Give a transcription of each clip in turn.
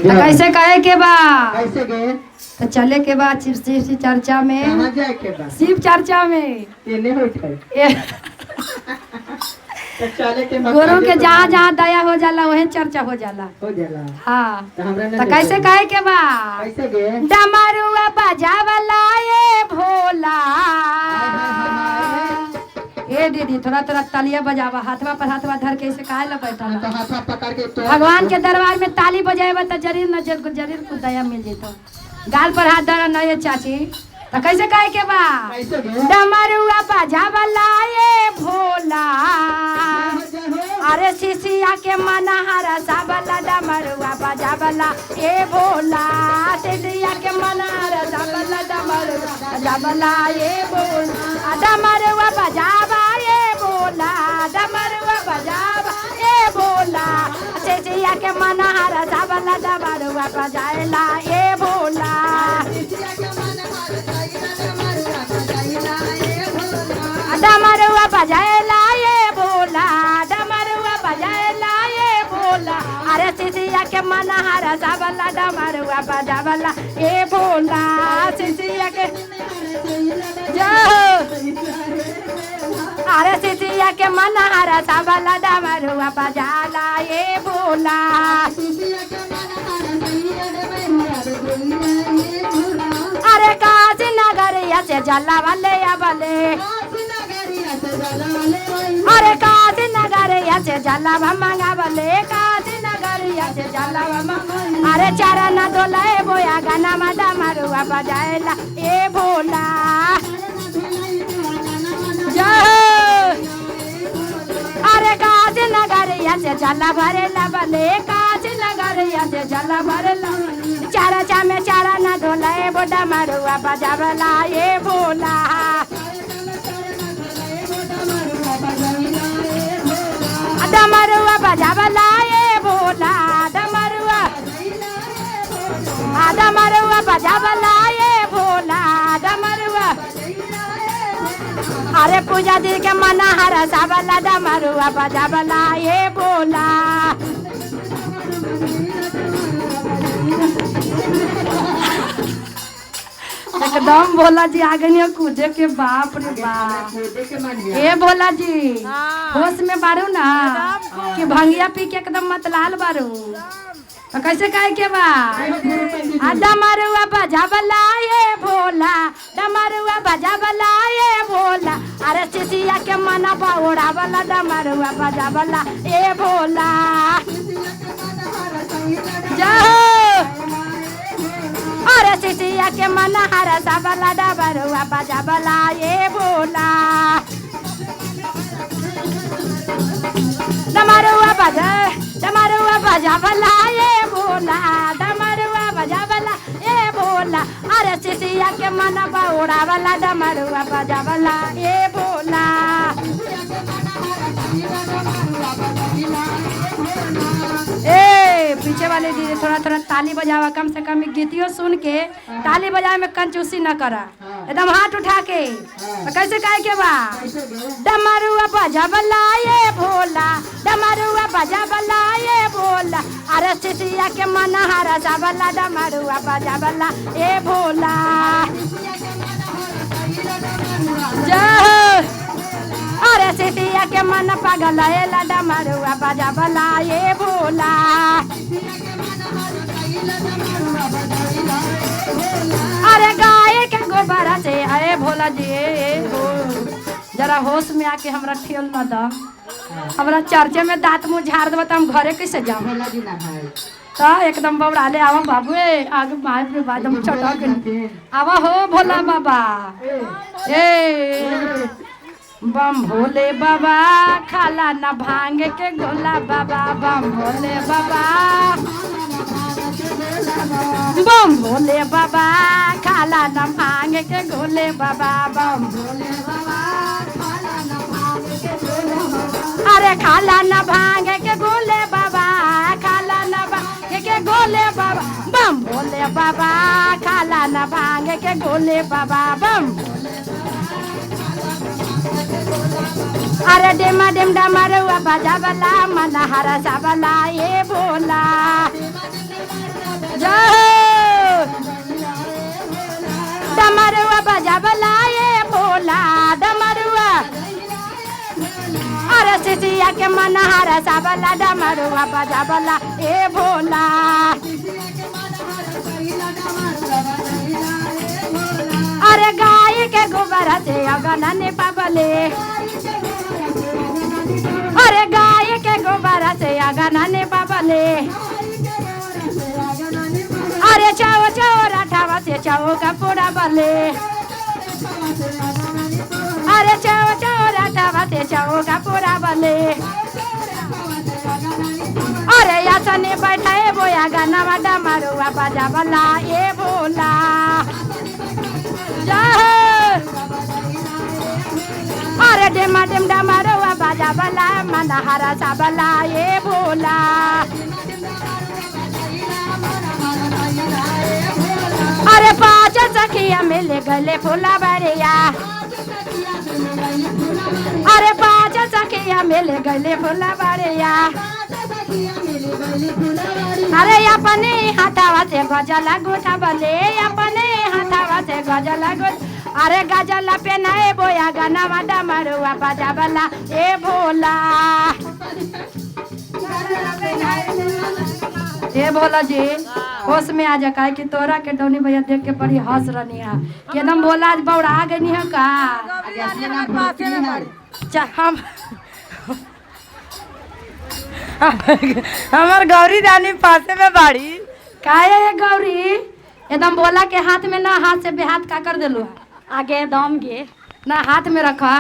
तो कैसे कहे के बा? कैसे गए? तो चले के बाद शिव चर्चा में। कहाँ जाए के बा? शिव चर्चा में ये नहीं होत है। तो चले के गुरु के जहाँ जहाँ दया हो जाला वही चर्चा हो जाला। हो जाला। हाँ तो हमरा तो कैसे कहे के बा? कैसे गए? डमरुआ बजावला ये भोला। ए दीदी थोड़ा थोड़ा तालियां बजावा, हाथवा पर हाथवा धर के ऐसे काहे ला बैठा तो हाथ पकड़ के तो भगवान के दरबार में ताली बजाएबा तो जरूर कुछ दया मिल जेतो। गाल पर हाथ धरा न ये चाची। तो कैसे कहे के बा? कैसे गए? डमरुआ बजावला ये भोला। अरे शिशिया के मनहरा साबला डमरुआ बजावला ए भोला। शिशिया के मनहरा साबला डमरुआ बजावला ए भोला। डमरुआ बजावा ए भोला। डमरुआ बजावा ए भोला। शिशिया के मनहरा साबला डमरुआ बजाएला ए भोला। डमरुआ बजाएला ये भोला। डमरुआ बजाएला ये भोला। अरे शिशिया के मनहरा साबला डमरुआ बजावला ए भोला। शिशिया के अरे शिशिया के मनहरा साबला डमरुआ बजाला ए भोला। अरे काशी नगरिया से जला वाले अबले। अरे काशी नगरिया से जलावा मंगावले। काशी नगरिया से जलावा मंगावले। अरे चरण डोलाए बोया गाना मादा मारुआ बजाएला ए भोला। अरे काशी नगरिया से जला भरेला बले। काशी नगरिया से जला भरेला। चारा में चारा न डोलाए बोडा मारुआ बजावला ए भोला। डमरुआ बजावला ए भोला। डमरुआ डमरुआ बजावला ए भोला। डमरुआ अरे पूजा दी के मनहरा साबला डमरुआ बजावला ए भोला। एकदम भोला जी आ गई कूदे के बाप रे बाप। ए भोला जी होश में बारू ना कि भंगिया पी के एकदम मतलाल बारू। तो कैसे कहे के बा? डमरुआ बजावला ए भोला। डमरुआ बजावला ए भोला। अरे शिशिया के मना बावड़ावला डमरुआ बजावला ए भोला। अरे शिशिया के मनहरा साबला डमरुआ बजावला ए भोला। डमरुआ बजावला ए भोला। डमरुआ बजावला ए भोला। अरे शिशिया के मन बावड़ावला डमरुआ बजावला ए भोला। ए पीछे वाले दीदी थोड़ा थोड़ा ताली बजावा, कम से कम गीतियों सुन के ताली बजाए में कंजूसी न करा, एकदम हाथ उठा के। तो कैसे कहे के बा? डमरुआ बजावला ए भोला। डमरुआ बजावला ए भोला। अरे शिशिया के मनहरा साबला डमरुआ बजावला ए भोला। अरे शिशिया के मन पागल एला डमरुआ बजावला ए भोला। अरे गाय के गोबर से अरे भोला जी जरा होश में आके हमरा ठेल न दा। हमरा चर्चे में दांत मुँह झाड़ देव तो हम घरे कैसे जाऊँ? तो एकदम बबड़ाले आवा बाबू आगे माए पे बाद हम छोटा के आवा हो भोला बाबा। ए बम भोले बाबा खाला न भांग के गोला बाबा। बम भोले बाबा। बम भोले बाबा खाला न भांग के गोले बाबा। बम भोले बाबा अरे खाला न भांग के गोले बाबा। खाला न भांग के गोले बाबा। बम भोले बाबा खाला न भांग के गोले बाबा। बम अरे डेमा डेम डमरुआ बजावला मनहरा साबला ए भोला। डमरुआ बजा बलाए भोला डमरुआ अरे सिसिया के मनहारा साबला डमरुआ बजा बला ए भोला अरे गाय के गोबर से अगना ने पाबले अरे गाय के गोबर से अगना ने पाबले अरे चाओ चाओ राठावा से चाओ का पूरा बले अरे चाओ चाओ राठावा से चाओ का पूरा बले अरे यासने बैठाए बोया गाना वाडा मारुआ बाजा बला ए भोला अरे डेमा डेम डमारुआ बाजा बला मनहारा सा बला ए भोला अरे पाँच सखिया मिले गले फूला बरिया अरे पाँच सखिया मिले गले फूला बरिया अरे अपने हाथावा से गजला गोठा बले अपने हाथावा से गजला गोठ अरे गजला पे नए बोया गाना वाडा मारुआ बाजा बला ए भोला ए भोला जी होश में आ जा का कि तोरा के डौनी भैया देख के बड़ी हंस रही है कि एकदम भोला आज बौड़ा गई है का हम हमार गौरी रानी पासे में बाड़ी का है ये गौरी एकदम भोला के हाथ में ना हाथ से बेहाथ का कर देलू आगे दम गे ना हाथ में रखा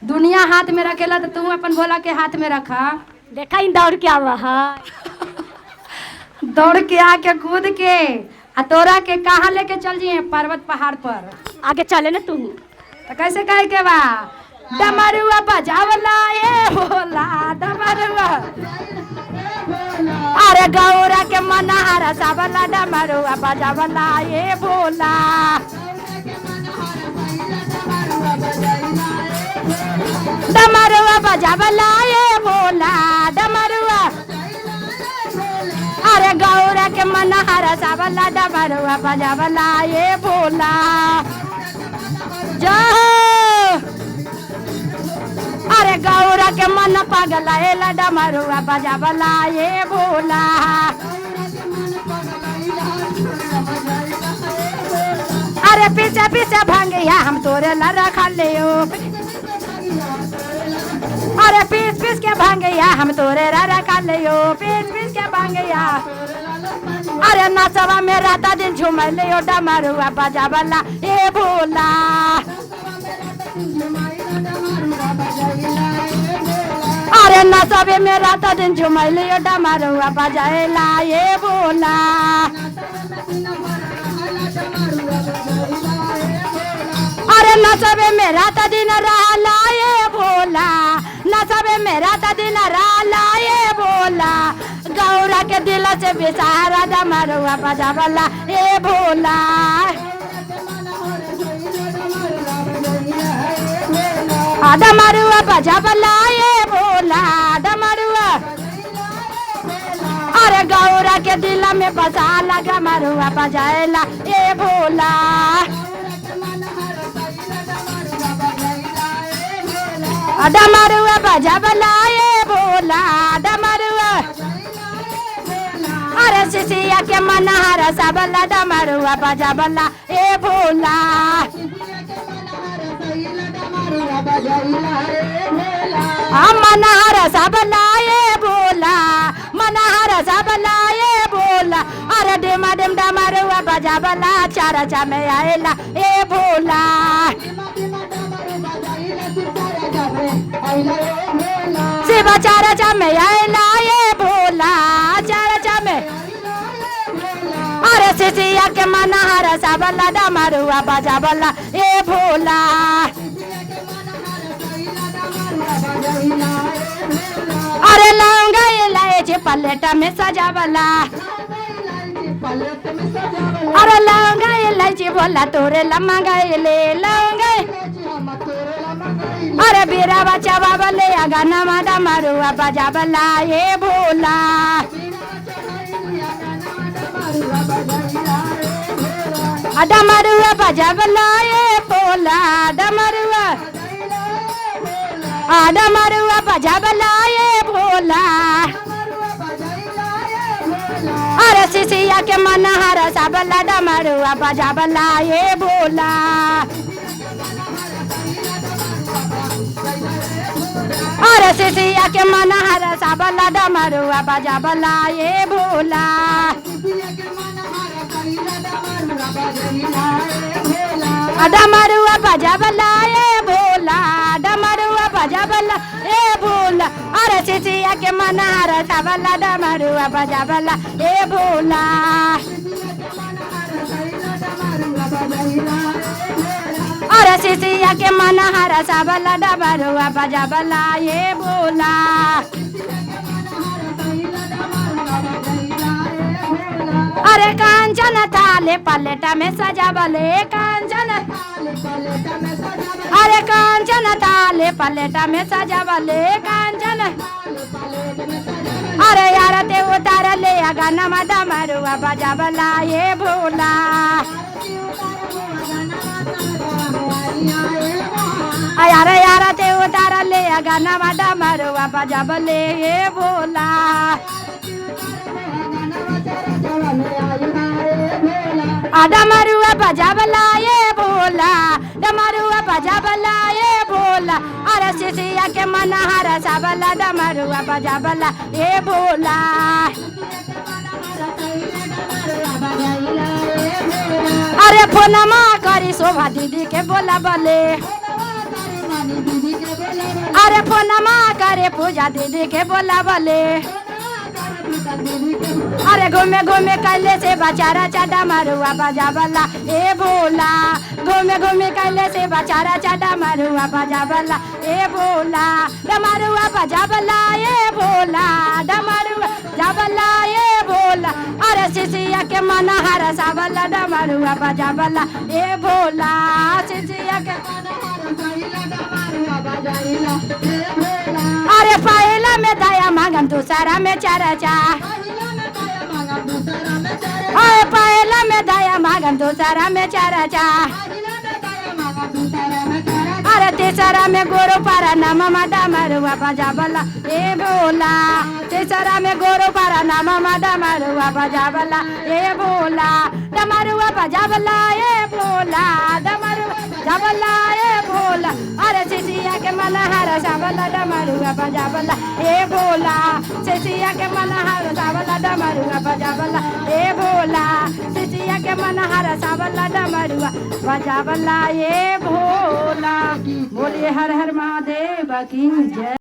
दुनिया हाथ में रखेला तो तू अपन भोला के हाथ में रखा देखा इन दौड़ के आवा है दौड़ के आके कूद के आ तोरा के कहाँ लेके चल जिए पर्वत पहाड़ पर आगे चले ना तू तो कैसे कहे के बा डमरुआ बजावला ए भोला डमरुआ अरे गौरा के मनहारा सावला डमरुआ बजावला ए भोला डमरुआ बजावला ए भोला डमरुआ अरे गौरा के मनहारा सावला डमरुआ बजावला ए भोला अरे गौरा के मन पगला ए डमरुआ बजावला ए भोला अरे पीछे पीछे भांगिया हम तोरे ला रखा लियो अरे पीस पीस के भांगिया हम तोरे ला रखा लियो पीस पीस के भांगिया अरे नाचवा में राता दिन झूम लियो डमरुआ बजावला ए भोला अरे नसबे में राता दिन झूम लियो डमरुआ बजाएला ए भोला अरे नसबे में राता दिन रहला ए भोला नसबे में राता दिन रहला ए भोला गौरा के दिल से बेचारा डमरुआ बजावला ए भोला डमरुआ बजावला ए भोला डमरुआ अरे गौरा के दिल में बसा लगा मरुआ बजाएला ए भोला डमरुआ बजावला ए भोला डमरुआ अरे सिसिया के मनहारा सबला डमरुआ बजावला ए भोला मनहारा सबला ए भोला मनहारा सबला ए भोला अरे डेमा डेम डमरुआ बजावला चारा चा में आएला ए भोला शिवा चारा चा में आएला ए भोला चारा चा में अरे सिसिया के मनहारा सबला डमरुआ बजावला ए भोला अरे लौंगा इलायची पलेट में सजावला अरे लौंगा इलायची बोला तोरे लमंगा ले लौंगा अरे बीरावा चबावले गाना मादा मरुआ बजावला ए भोला डमरुआ बजावला ये भोला डमरुआ डमरुआ बजावला ये भोला अरे सिसिया के मन हर सबला डमरुआ बजावला ये भोला अरे सिसिया के मन हर सबला डमरुआ बजावला ये भोला डमरुआ बजावला ये भोला डमरुआ बजावला ये भोला अरे सिसिया के मन हर सबला डमरुआ बजावला ये भोला अरे सिसिया के मन हर सबला डमरुआ बजावला ये भोला अरे कांचन थाले पलेटा में सजावले कांचन अरे कांचन थाले पलेटा में सजावले कांचन अरे यार ते उतार ले गाना डमरुआ बजावला ये भोला यार यार ते उतार ले गाना डमरुआ बजावले ये भोला डमरुआ बजावला ये भोला डमरुआ बजावला ये भोला अरे सिसिया के मन हर सबला डमरुआ बजावला ये भोला अरे फोनमा करी शोभा दीदी के बोला बले अरे फोनमा करे पूजा दीदी के बोला बले अरे घूमे घूमे कैले से बचारा चाटा मरुआ बजावला ए भोला घूमे घूमे कैले से बचारा चाटा मरुआ बजावला ए भोला डमरुआ बजावला ए भोला डमरुआ बजावला ए भोला अरे सिसिया के मन हर सबला डमरुआ बजावला ए भोला सिसिया के अरे पहला में दया मांगम दूसरा में चर्चा अरे पहला में दया मांगम दूसरा में चर्चा अरे तीसरा में गोरो पारा नाम डमरुआ बजावला ए भोला तीसरा में गोरो पारा नाम डमरुआ बजावला ए भोला डमरुआ बजावला ए भोला डमरुआ बजावला ए भोला अरे सिसिया के मन हर सबला डमरुआ बजावला ए भोला सिसिया के मन हर सबला डमरुआ बजावला ए भोला सिसिया के मन हर सबला डमरुआ बजावला ए भोला बोलिए हर हर महादेव की जय।